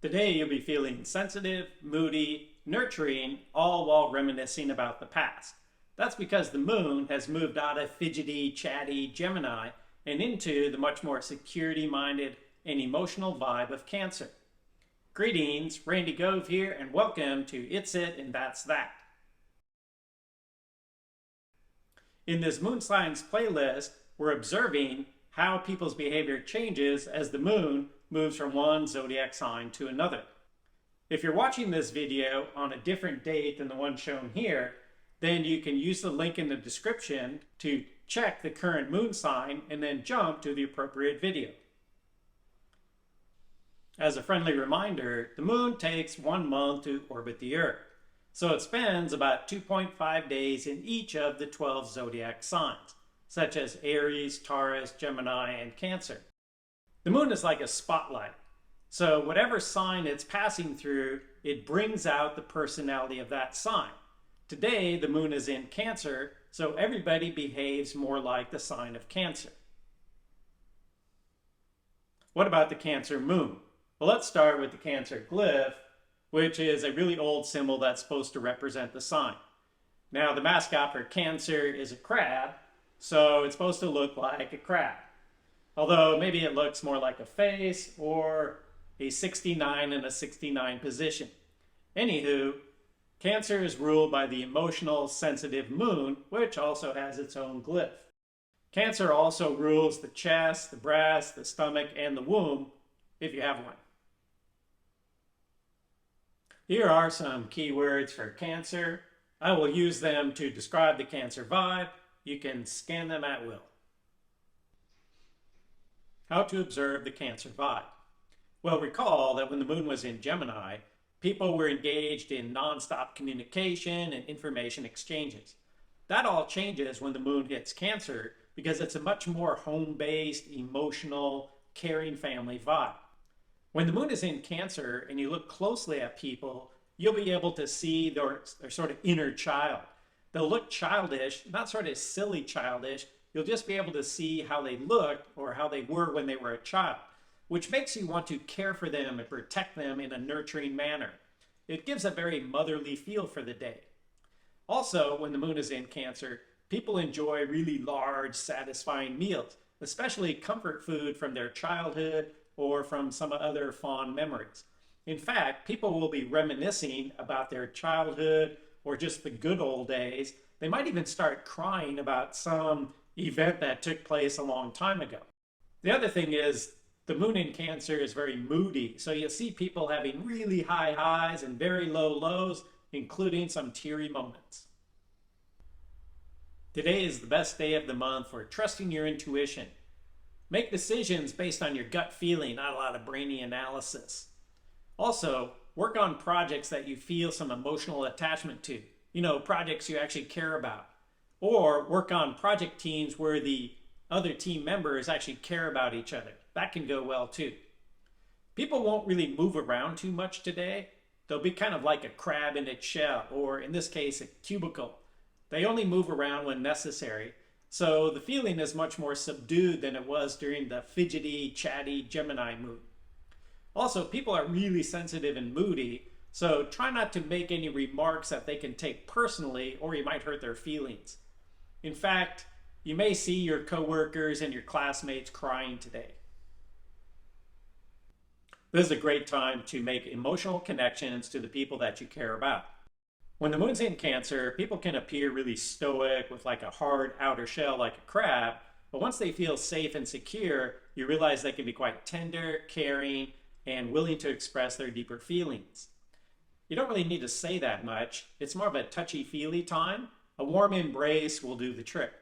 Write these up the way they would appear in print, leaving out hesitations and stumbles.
Today you'll be feeling sensitive, moody, nurturing, all while reminiscing about the past. That's because the moon has moved out of fidgety, chatty Gemini and into the much more security-minded and emotional vibe of Cancer. Greetings, Randy Gove here, and welcome to It's It and That's That. In this Moon Signs playlist, we're observing how people's behavior changes as the moon moves from one zodiac sign to another. If you're watching this video on a different date than the one shown here, then you can use the link in the description to check the current moon sign and then jump to the appropriate video. As a friendly reminder, the moon takes 1 month to orbit the Earth, so it spends about 2.5 days in each of the 12 zodiac signs, such as Aries, Taurus, Gemini, and Cancer. The moon is like a spotlight, so whatever sign it's passing through, it brings out the personality of that sign. Today, the moon is in Cancer, so everybody behaves more like the sign of Cancer. What about the Cancer moon? Well, let's start with the Cancer glyph, which is a really old symbol that's supposed to represent the sign. Now, the mascot for Cancer is a crab, so it's supposed to look like a crab. Although maybe it looks more like a face or a 69 in a 69 position. Anywho, Cancer is ruled by the emotional, sensitive moon, which also has its own glyph. Cancer also rules the chest, the breast, the stomach, and the womb, if you have one. Here are some keywords for Cancer. I will use them to describe the Cancer vibe. You can scan them at will. How to observe the Cancer vibe. Well, recall that when the moon was in Gemini, people were engaged in non-stop communication and information exchanges. That all changes when the moon hits Cancer because it's a much more home-based, emotional, caring family vibe. When the moon is in Cancer and you look closely at people, you'll be able to see their sort of inner child. They'll look childish, not sort of silly childish. You'll just be able to see how they looked or how they were when they were a child, which makes you want to care for them and protect them in a nurturing manner. It gives a very motherly feel for the day. Also, when the moon is in Cancer, people enjoy really large, satisfying meals, especially comfort food from their childhood or from some other fond memories. In fact, people will be reminiscing about their childhood or just the good old days. They might even start crying about some event that took place a long time ago. The other thing is the moon in Cancer is very moody, so you'll see people having really high highs and very low lows, including some teary moments. Today is the best day of the month for trusting your intuition. Make decisions based on your gut feeling, not a lot of brainy analysis. Also, work on projects that you feel some emotional attachment to. Projects you actually care about. Or work on project teams where the other team members actually care about each other. That can go well too. People won't really move around too much today. They'll be kind of like a crab in its shell, or in this case, a cubicle. They only move around when necessary. So the feeling is much more subdued than it was during the fidgety, chatty Gemini moon. Also, people are really sensitive and moody, so try not to make any remarks that they can take personally or you might hurt their feelings. In fact, you may see your coworkers and your classmates crying today. This is a great time to make emotional connections to the people that you care about. When the moon's in Cancer, people can appear really stoic with like a hard outer shell like a crab, but once they feel safe and secure, you realize they can be quite tender, caring, and willing to express their deeper feelings. You don't really need to say that much. It's more of a touchy-feely time. A warm embrace will do the trick.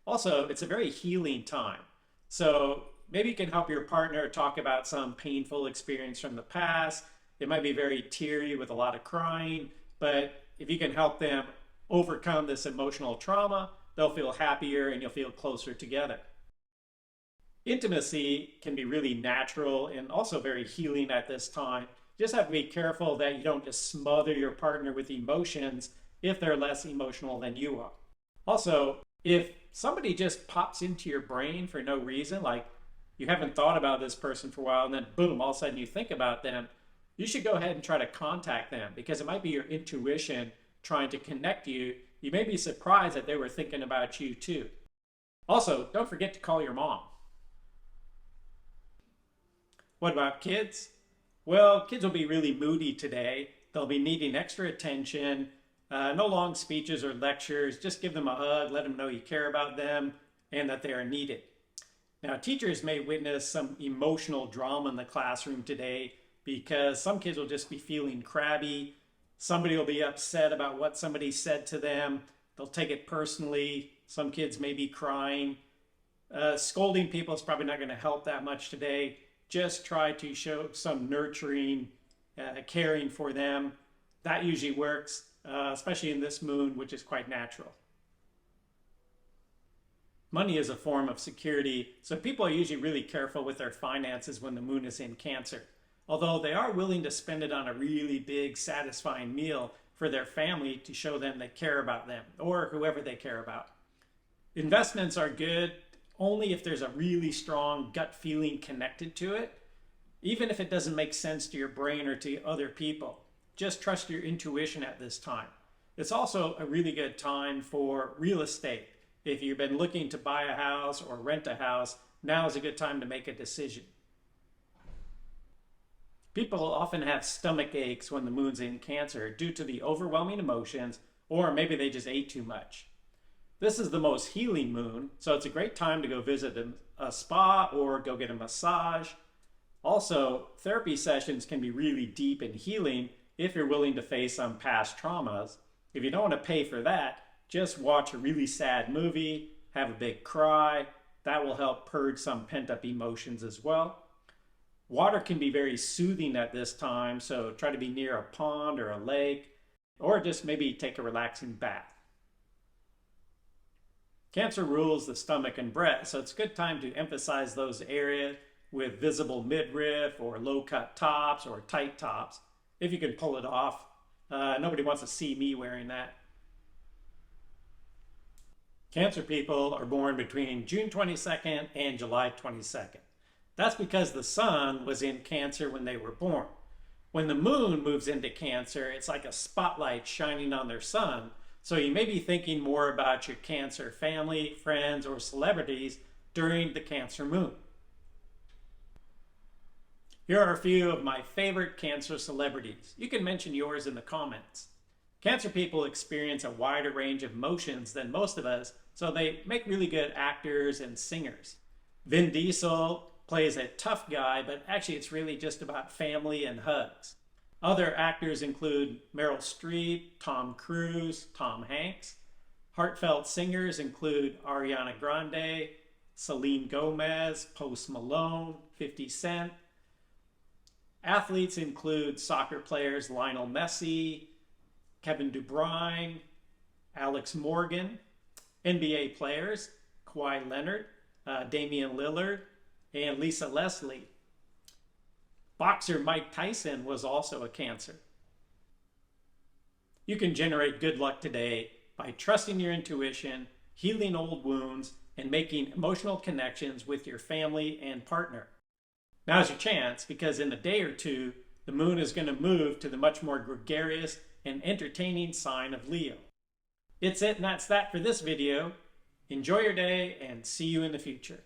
Also, it's a very healing time. So maybe you can help your partner talk about some painful experience from the past. It might be very teary with a lot of crying. But if you can help them overcome this emotional trauma, they'll feel happier and you'll feel closer together. Intimacy can be really natural and also very healing at this time. You just have to be careful that you don't just smother your partner with emotions if they're less emotional than you are. Also, if somebody just pops into your brain for no reason, like you haven't thought about this person for a while, and then boom, all of a sudden you think about them, you should go ahead and try to contact them, because it might be your intuition trying to connect you. You may be surprised that they were thinking about you too. Also, don't forget to call your mom. What about kids? Well, kids will be really moody today. They'll be needing extra attention. No long speeches or lectures. Just give them a hug, let them know you care about them and that they are needed. Now, teachers may witness some emotional drama in the classroom today because some kids will just be feeling crabby. Somebody will be upset about what somebody said to them. They'll take it personally. Some kids may be crying. Scolding people is probably not going to help that much today. Just try to show some nurturing, caring for them. That usually works, especially in this moon, which is quite natural. Money is a form of security, so people are usually really careful with their finances when the moon is in Cancer. Although they are willing to spend it on a really big, satisfying meal for their family to show them they care about them, or whoever they care about. Investments are good only if there's a really strong gut feeling connected to it, even if it doesn't make sense to your brain or to other people. Just trust your intuition at this time. It's also a really good time for real estate. If you've been looking to buy a house or rent a house, now is a good time to make a decision. People often have stomach aches when the moon's in Cancer due to the overwhelming emotions, or maybe they just ate too much. This is the most healing moon, so it's a great time to go visit a spa or go get a massage. Also, therapy sessions can be really deep and healing if you're willing to face some past traumas. If you don't want to pay for that, just watch a really sad movie, have a big cry. That will help purge some pent-up emotions as well. Water can be very soothing at this time, so try to be near a pond or a lake, or just maybe take a relaxing bath. Cancer rules the stomach and breast, so it's a good time to emphasize those areas with visible midriff or low-cut tops or tight tops, if you can pull it off. Nobody wants to see me wearing that. Cancer people are born between June 22nd and July 22nd. That's because the sun was in Cancer when they were born. When the moon moves into Cancer, it's like a spotlight shining on their sun. So you may be thinking more about your Cancer family, friends, or celebrities during the Cancer moon. Here are a few of my favorite Cancer celebrities. You can mention yours in the comments. Cancer people experience a wider range of emotions than most of us, so they make really good actors and singers. Vin Diesel plays a tough guy, but actually it's really just about family and hugs. Other actors include Meryl Streep, Tom Cruise, Tom Hanks. Heartfelt singers include Ariana Grande, Selena Gomez, Post Malone, 50 Cent. Athletes include soccer players Lionel Messi, Kevin De Bruyne, Alex Morgan. NBA players Kawhi Leonard, Damian Lillard, and Lisa Leslie. Boxer Mike Tyson was also a Cancer. You can generate good luck today by trusting your intuition, healing old wounds, and making emotional connections with your family and partner. Now's your chance, because in a day or two, the moon is going to move to the much more gregarious and entertaining sign of Leo. It's it, and that's that for this video. Enjoy your day, and see you in the future.